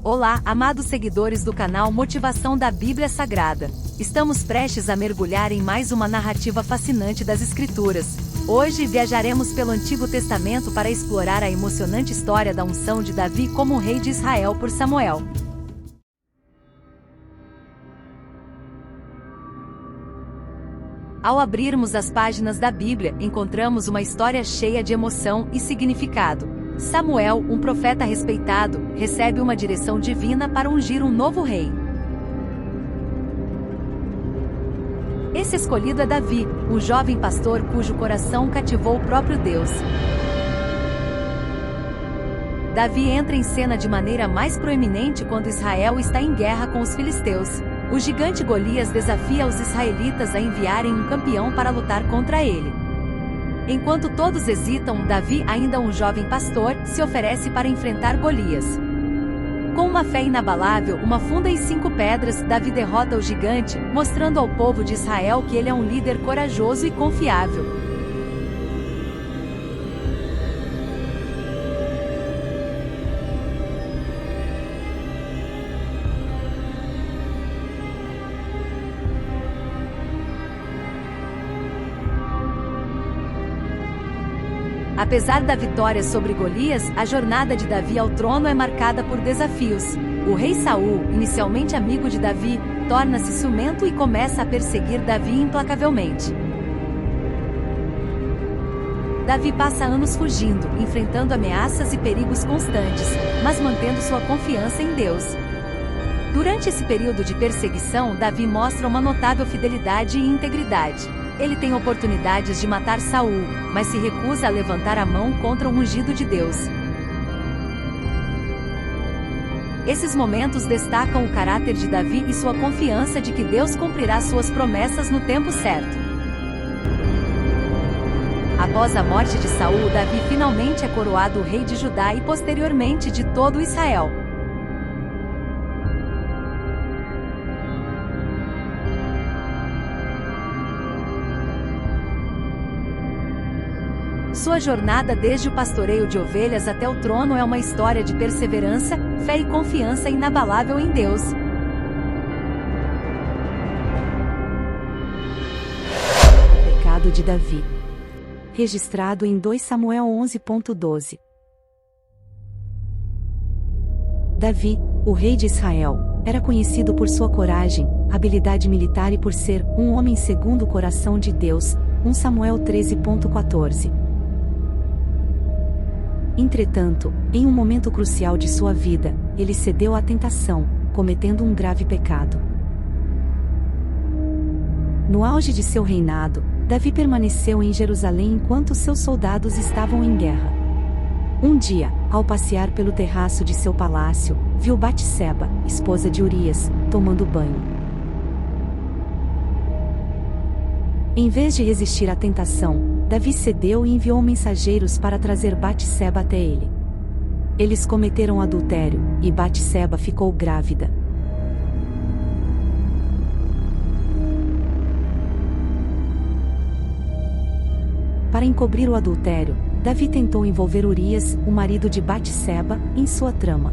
Olá, amados seguidores do canal Motivação da Bíblia Sagrada. Estamos prestes a mergulhar em mais uma narrativa fascinante das Escrituras. Hoje viajaremos pelo Antigo Testamento para explorar a emocionante história da unção de Davi como rei de Israel por Samuel. Ao abrirmos as páginas da Bíblia, encontramos uma história cheia de emoção e significado. Samuel, um profeta respeitado, recebe uma direção divina para ungir um novo rei. Esse escolhido é Davi, um jovem pastor cujo coração cativou o próprio Deus. Davi entra em cena de maneira mais proeminente quando Israel está em guerra com os filisteus. O gigante Golias desafia os israelitas a enviarem um campeão para lutar contra ele. Enquanto todos hesitam, Davi, ainda um jovem pastor, se oferece para enfrentar Golias. Com uma fé inabalável, uma funda e 5 pedras, Davi derrota o gigante, mostrando ao povo de Israel que ele é um líder corajoso e confiável. Apesar da vitória sobre Golias, a jornada de Davi ao trono é marcada por desafios. O rei Saul, inicialmente amigo de Davi, torna-se ciumento e começa a perseguir Davi implacavelmente. Davi passa anos fugindo, enfrentando ameaças e perigos constantes, mas mantendo sua confiança em Deus. Durante esse período de perseguição, Davi mostra uma notável fidelidade e integridade. Ele tem oportunidades de matar Saul, mas se recusa a levantar a mão contra o ungido de Deus. Esses momentos destacam o caráter de Davi e sua confiança de que Deus cumprirá suas promessas no tempo certo. Após a morte de Saul, Davi finalmente é coroado rei de Judá e posteriormente de todo Israel. Sua jornada desde o pastoreio de ovelhas até o trono é uma história de perseverança, fé e confiança inabalável em Deus. O pecado de Davi. Registrado em 2 Samuel 11.12. Davi, o rei de Israel, era conhecido por sua coragem, habilidade militar e por ser um homem segundo o coração de Deus. 1 Samuel 13.14. Entretanto, em um momento crucial de sua vida, ele cedeu à tentação, cometendo um grave pecado. No auge de seu reinado, Davi permaneceu em Jerusalém enquanto seus soldados estavam em guerra. Um dia, ao passear pelo terraço de seu palácio, viu Batseba, esposa de Urias, tomando banho. Em vez de resistir à tentação, Davi cedeu e enviou mensageiros para trazer Batseba até ele. Eles cometeram adultério, e Batseba ficou grávida. Para encobrir o adultério, Davi tentou envolver Urias, o marido de Batseba, em sua trama.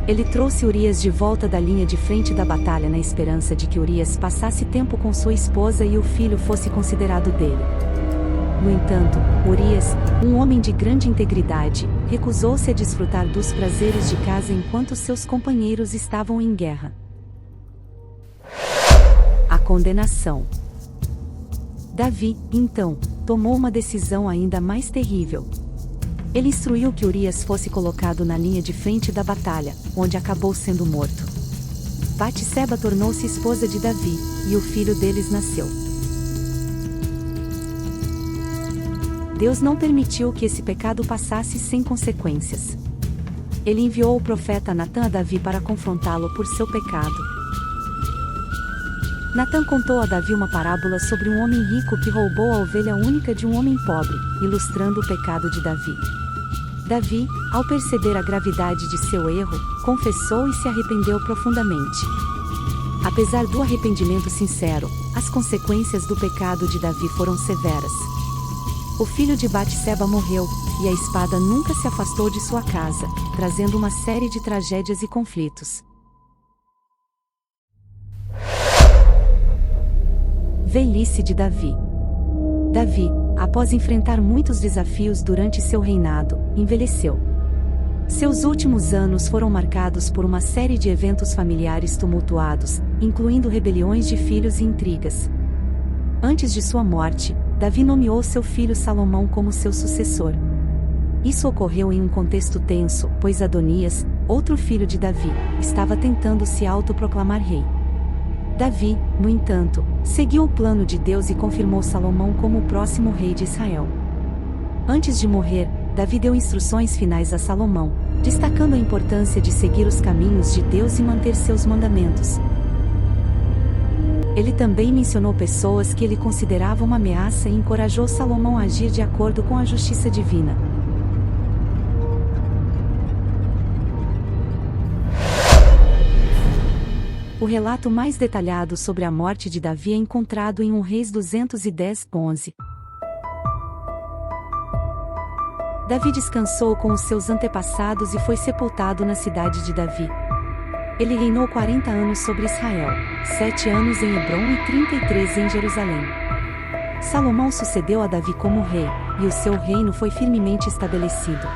Ele trouxe Urias de volta da linha de frente da batalha na esperança de que Urias passasse tempo com sua esposa e o filho fosse considerado dele. No entanto, Urias, um homem de grande integridade, recusou-se a desfrutar dos prazeres de casa enquanto seus companheiros estavam em guerra. A condenação. Davi, então, tomou uma decisão ainda mais terrível. Ele instruiu que Urias fosse colocado na linha de frente da batalha, onde acabou sendo morto. Batseba tornou-se esposa de Davi, e o filho deles nasceu. Deus não permitiu que esse pecado passasse sem consequências. Ele enviou o profeta Natã a Davi para confrontá-lo por seu pecado. Natã contou a Davi uma parábola sobre um homem rico que roubou a ovelha única de um homem pobre, ilustrando o pecado de Davi. Davi, ao perceber a gravidade de seu erro, confessou e se arrependeu profundamente. Apesar do arrependimento sincero, as consequências do pecado de Davi foram severas. O filho de Batseba morreu, e a espada nunca se afastou de sua casa, trazendo uma série de tragédias e conflitos. Velhice de Davi. Davi, após enfrentar muitos desafios durante seu reinado, envelheceu. Seus últimos anos foram marcados por uma série de eventos familiares tumultuados, incluindo rebeliões de filhos e intrigas. Antes de sua morte, Davi nomeou seu filho Salomão como seu sucessor. Isso ocorreu em um contexto tenso, pois Adonias, outro filho de Davi, estava tentando se autoproclamar rei. Davi, no entanto, seguiu o plano de Deus e confirmou Salomão como o próximo rei de Israel. Antes de morrer, Davi deu instruções finais a Salomão, destacando a importância de seguir os caminhos de Deus e manter seus mandamentos. Ele também mencionou pessoas que ele considerava uma ameaça e encorajou Salomão a agir de acordo com a justiça divina. O relato mais detalhado sobre a morte de Davi é encontrado em 1 Reis 210:11. Davi descansou com os seus antepassados e foi sepultado na cidade de Davi. Ele reinou 40 anos sobre Israel, 7 anos em Hebrom e 33 em Jerusalém. Salomão sucedeu a Davi como rei, e o seu reino foi firmemente estabelecido.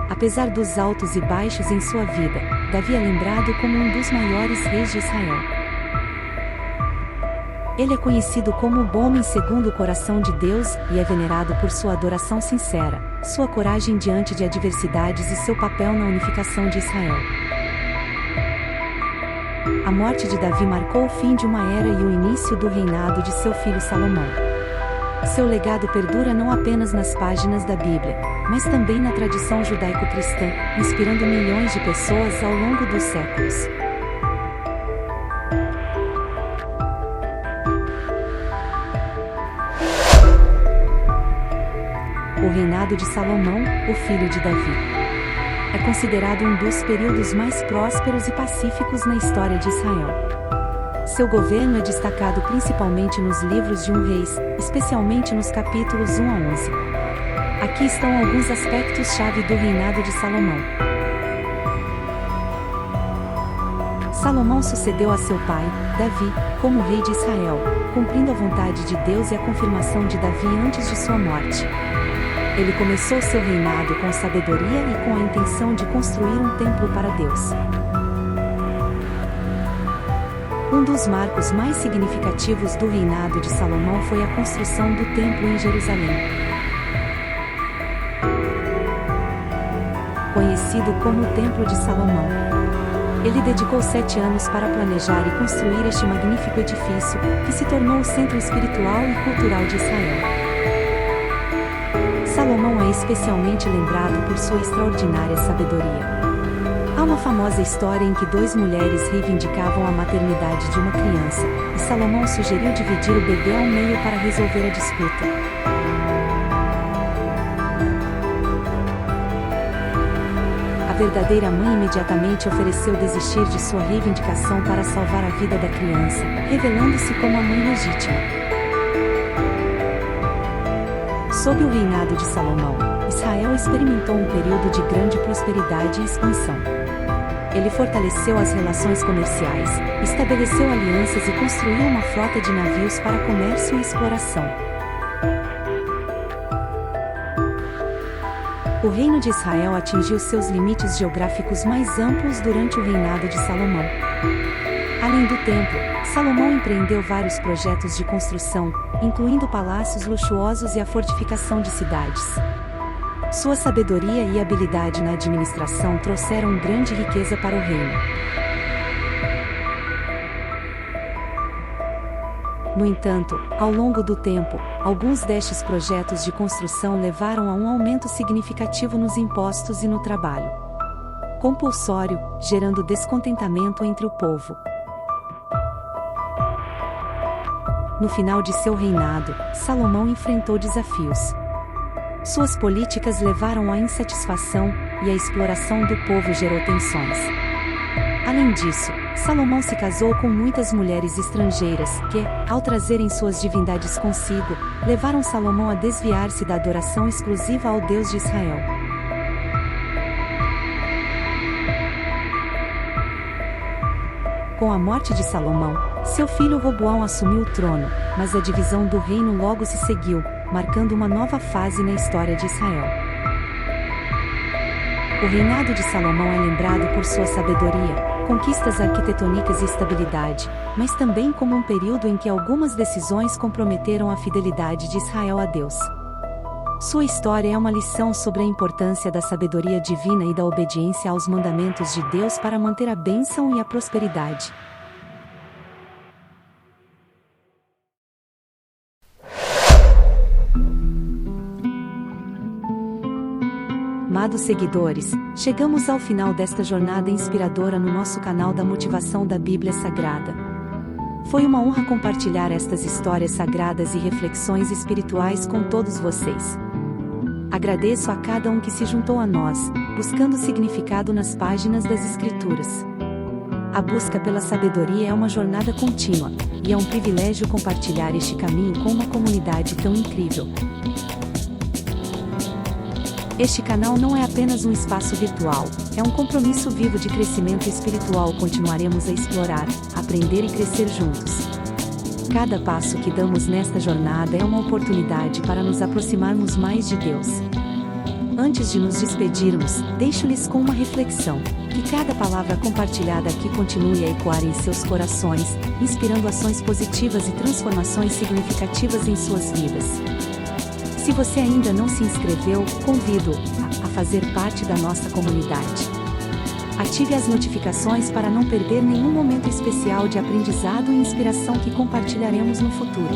Apesar dos altos e baixos em sua vida, Davi é lembrado como um dos maiores reis de Israel. Ele é conhecido como o bom homem segundo o coração de Deus e é venerado por sua adoração sincera, sua coragem diante de adversidades e seu papel na unificação de Israel. A morte de Davi marcou o fim de uma era e o início do reinado de seu filho Salomão. Seu legado perdura não apenas nas páginas da Bíblia, mas também na tradição judaico-cristã, inspirando milhões de pessoas ao longo dos séculos. O reinado de Salomão, o filho de Davi, é considerado um dos períodos mais prósperos e pacíficos na história de Israel. Seu governo é destacado principalmente nos livros de 1 Reis, especialmente nos capítulos 1 a 11. Aqui estão alguns aspectos-chave do reinado de Salomão. Salomão sucedeu a seu pai, Davi, como rei de Israel, cumprindo a vontade de Deus e a confirmação de Davi antes de sua morte. Ele começou seu reinado com sabedoria e com a intenção de construir um templo para Deus. Um dos marcos mais significativos do reinado de Salomão foi a construção do templo em Jerusalém. Conhecido como o Templo de Salomão. Ele dedicou 7 anos para planejar e construir este magnífico edifício, que se tornou o centro espiritual e cultural de Israel. Salomão é especialmente lembrado por sua extraordinária sabedoria. Há uma famosa história em que 2 mulheres reivindicavam a maternidade de uma criança, e Salomão sugeriu dividir o bebê ao meio para resolver a disputa. A verdadeira mãe imediatamente ofereceu desistir de sua reivindicação para salvar a vida da criança, revelando-se como a mãe legítima. Sob o reinado de Salomão, Israel experimentou um período de grande prosperidade e expansão. Ele fortaleceu as relações comerciais, estabeleceu alianças e construiu uma frota de navios para comércio e exploração. O reino de Israel atingiu seus limites geográficos mais amplos durante o reinado de Salomão. Além do templo, Salomão empreendeu vários projetos de construção, incluindo palácios luxuosos e a fortificação de cidades. Sua sabedoria e habilidade na administração trouxeram grande riqueza para o reino. No entanto, ao longo do tempo, alguns destes projetos de construção levaram a um aumento significativo nos impostos e no trabalho compulsório, gerando descontentamento entre o povo. No final de seu reinado, Salomão enfrentou desafios. Suas políticas levaram à insatisfação, e a exploração do povo gerou tensões. Além disso, Salomão se casou com muitas mulheres estrangeiras, que, ao trazerem suas divindades consigo, levaram Salomão a desviar-se da adoração exclusiva ao Deus de Israel. Com a morte de Salomão, seu filho Roboão assumiu o trono, mas a divisão do reino logo se seguiu, marcando uma nova fase na história de Israel. O reinado de Salomão é lembrado por sua sabedoria, conquistas arquitetônicas e estabilidade, mas também como um período em que algumas decisões comprometeram a fidelidade de Israel a Deus. Sua história é uma lição sobre a importância da sabedoria divina e da obediência aos mandamentos de Deus para manter a bênção e a prosperidade. Amados seguidores, chegamos ao final desta jornada inspiradora no nosso canal da Motivação da Bíblia Sagrada. Foi uma honra compartilhar estas histórias sagradas e reflexões espirituais com todos vocês. Agradeço a cada um que se juntou a nós, buscando significado nas páginas das Escrituras. A busca pela sabedoria é uma jornada contínua, e é um privilégio compartilhar este caminho com uma comunidade tão incrível. Este canal não é apenas um espaço virtual, é um compromisso vivo de crescimento espiritual. Continuaremos a explorar, aprender e crescer juntos. Cada passo que damos nesta jornada é uma oportunidade para nos aproximarmos mais de Deus. Antes de nos despedirmos, deixo-lhes com uma reflexão, que cada palavra compartilhada aqui continue a ecoar em seus corações, inspirando ações positivas e transformações significativas em suas vidas. Se você ainda não se inscreveu, convido-o a fazer parte da nossa comunidade. Ative as notificações para não perder nenhum momento especial de aprendizado e inspiração que compartilharemos no futuro.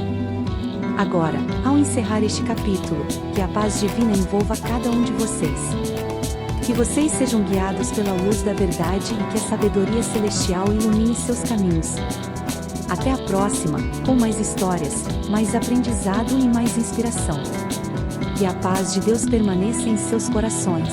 Agora, ao encerrar este capítulo, que a paz divina envolva cada um de vocês. Que vocês sejam guiados pela luz da verdade e que a sabedoria celestial ilumine seus caminhos. Até a próxima, com mais histórias, mais aprendizado e mais inspiração. Que a paz de Deus permaneça em seus corações.